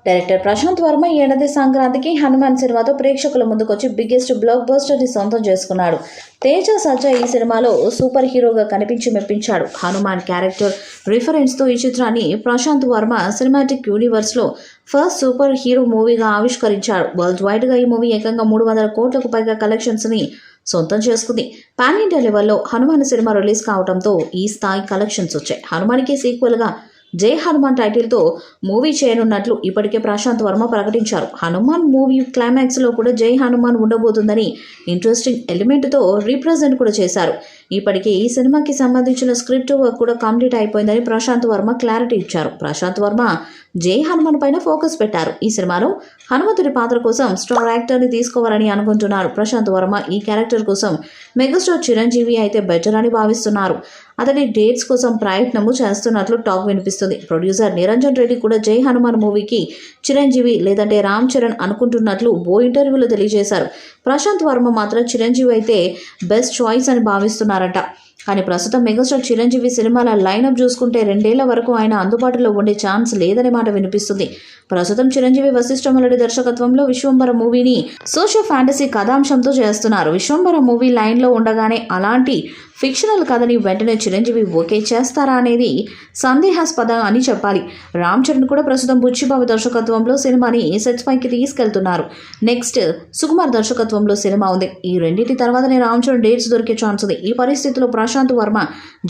Director Prashanth Varma ఈ ఏడాది సంక్రాంతికి హనుమాన్ సినిమాతో ప్రేక్షకుల ముందుకొచ్చి బిగ్గెస్ట్ బ్లాక్ బస్టర్ని సొంతం చేసుకున్నాడు. తేజ సజ్జా ఈ సినిమాలో సూపర్ హీరోగా కనిపించి మెప్పించాడు. హనుమాన్ క్యారెక్టర్ రిఫరెన్స్తో ఈ చిత్రాన్ని ప్రశాంత్ వర్మ సినిమాటిక్ యూనివర్స్లో ఫస్ట్ సూపర్ హీరో మూవీగా ఆవిష్కరించాడు. వరల్డ్ వైడ్గా ఈ మూవీ ఏకంగా 300 కోట్లకు పైగా కలెక్షన్స్ని సొంతం చేసుకుంది. పాన్ ఇండియా లెవెల్లో హనుమాన్ సినిమా రిలీజ్ కావడంతో ఈ స్థాయి కలెక్షన్స్ వచ్చాయి. హనుమాన్కి సీక్వెల్గా జై హనుమాన్ టైటిల్తో మూవీ చేయనున్నట్లు ఇప్పటికే ప్రశాంత్ వర్మ ప్రకటించారు. హనుమాన్ మూవీ క్లైమాక్స్లో కూడా జై హనుమాన్ ఉండబోతుందని ఇంట్రెస్టింగ్ ఎలిమెంట్తో రీప్రజెంట్ కూడా చేశారు. ఇప్పటికే ఈ సినిమాకి సంబంధించిన స్క్రిప్ట్ వర్క్ కూడా కంప్లీట్ అయిపోయిందని ప్రశాంత్ వర్మ క్లారిటీ ఇచ్చారు. ప్రశాంత్ వర్మ జై హనుమాన్ పైన ఫోకస్ పెట్టారు. ఈ సినిమాలో హనుమంతుడి పాత్ర కోసం స్టార్ యాక్టర్ని తీసుకోవాలని అనుకుంటున్నారు. ప్రశాంత్ వర్మ ఈ క్యారెక్టర్ కోసం మెగాస్టార్ చిరంజీవి అయితే బెటర్ అని భావిస్తున్నారు. అతని డేట్స్ కోసం ప్రయత్నము చేస్తున్నట్లు టాక్ వినిపిస్తుంది. ప్రొడ్యూసర్ నిరంజన్ రెడ్డి కూడా జై హనుమాన్ మూవీకి చిరంజీవి లేదంటే రామ్ చరణ్ అనుకుంటున్నట్లు ఓ ఇంటర్వ్యూలో తెలియజేశారు. ప్రశాంత్ వర్మ మాత్రం చిరంజీవి అయితే బెస్ట్ చాయిస్ అని భావిస్తున్నారట. కానీ ప్రస్తుతం మెగాస్టార్ చిరంజీవి సినిమాల లైనప్ చూసుకుంటే 2 ఏళ్ల వరకు ఆయన అందుబాటులో ఉండే ఛాన్స్ లేదనే మాట వినిపిస్తుంది. ప్రస్తుతం చిరంజీవి వశిష్ఠమల్లుడి దర్శకత్వంలో విశ్వంబర మూవీని సోషియో ఫ్యాంటసీ కథాంశంతో చేస్తున్నారు. విశ్వంబర మూవీ లైన్లో ఉండగానే అలాంటి ఫిక్షనల్ కథని వెంటనే చిరంజీవి ఓకే చేస్తారా అనేది సందేహాస్పదం అని చెప్పాలి. రామ్ చరణ్ కూడా ప్రస్తుతం బుచ్చిబాబు దర్శకత్వంలో సినిమాని సెట్స్ పైకి తీసుకెళ్తున్నారు. నెక్స్ట్ సుకుమార్ దర్శకత్వంలో సినిమా ఉంది. ఈ రెండింటి తర్వాతనే రామ్ చరణ్ డేట్స్ దొరికే ఛాన్స్ ఉంది. ఈ పరిస్థితిలో ప్రశాంత్ వర్మ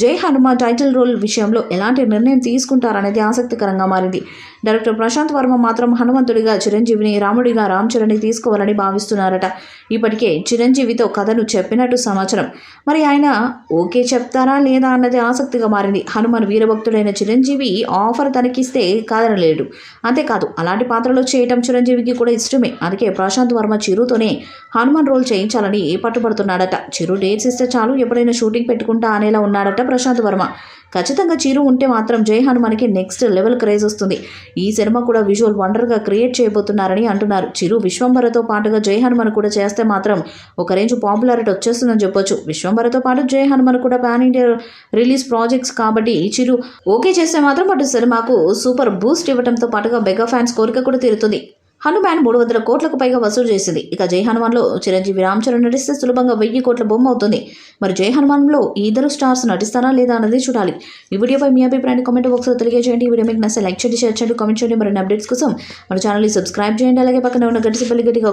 జై హనుమాన్ టైటిల్ రోల్ విషయంలో ఎలాంటి నిర్ణయం తీసుకుంటారనేది ఆసక్తికరంగా మారింది. డైరెక్టర్ ప్రశాంత్ వర్మ మాత్రం హనుమంతుడిగా చిరంజీవిని, రాముడిగా రామ్ చరణ్ని తీసుకోవాలని భావిస్తున్నారట. ఇప్పటికే చిరంజీవితో కథను చెప్పినట్టు సమాచారం. మరి ఆయన ఓకే చెప్తారా లేదా అన్నది ఆసక్తిగా మారింది. హనుమాన్ వీరభక్తుడైన చిరంజీవి ఆఫర్ తనకిస్తే కాదనలేడు. అంతేకాదు అలాంటి పాత్రలో చేయటం చిరంజీవికి కూడా ఇష్టమే. అందుకే ప్రశాంత్ వర్మ చిరుతోనే హనుమాన్ రోల్ చేయించాలని పట్టుబడుతున్నాడట. చిరు డేట్స్ ఇస్తే చాలు ఎప్పుడైనా షూటింగ్ పెట్టుకుంటా అనేలా ఉన్నాడట ప్రశాంత్ వర్మ. ఖచ్చితంగా చిరు ఉంటే మాత్రం జై హనుమాన్కి నెక్స్ట్ లెవెల్ క్రేజ్ వస్తుంది. ఈ సినిమా కూడా విజువల్ వండర్గా క్రియేట్ చేయబోతున్నారని అంటున్నారు. చిరు విశ్వంబరతో పాటుగా జై హనుమాన్ కూడా చేస్తే మాత్రం ఒక రేంజ్ పాపులారిటీ వచ్చేస్తుందని చెప్పొచ్చు. విశ్వంబరతో పాటు జై హనుమాన్ కూడా పాన్ ఇండియా రిలీజ్ ప్రాజెక్ట్స్ కాబట్టి చిరు ఓకే చేస్తే మాత్రం అటు సినిమాకు సూపర్ బూస్ట్ ఇవ్వడంతో పాటుగా మెగా ఫ్యాన్స్ కోరిక కూడా తీరుతుంది. హనుమాన్ 300 కోట్లకు పైగా వసూలు చేసింది. ఇక జై హనుమాన్లో చిరంజీవి, రామ్ చరణ్ నటిస్తే సులభంగా 1000 కోట్ల బొమ్మ అవుతుంది. మరి జై హనుమాన్లో ఈ ఇద్దరు స్టార్స్ నటిస్తారా లేదా అన్నది చూడాలి. ఈ వీడియోపై మీ అభిప్రాయాన్ని కామెంట్ బాక్స్లో తెలియజేయండి. ఈ వీడియో మీకు నచ్చితే లైక్ చేయండి, షేర్ చేయండి, కామెంట్ చేయండి. మరిన్ని అప్డేట్స్ కోసం మన ఛానల్ని సబ్స్క్రైబ్ చేయండి. అలాగే పక్కన ఉన్న గట్టి సింబల్ గట్టిగా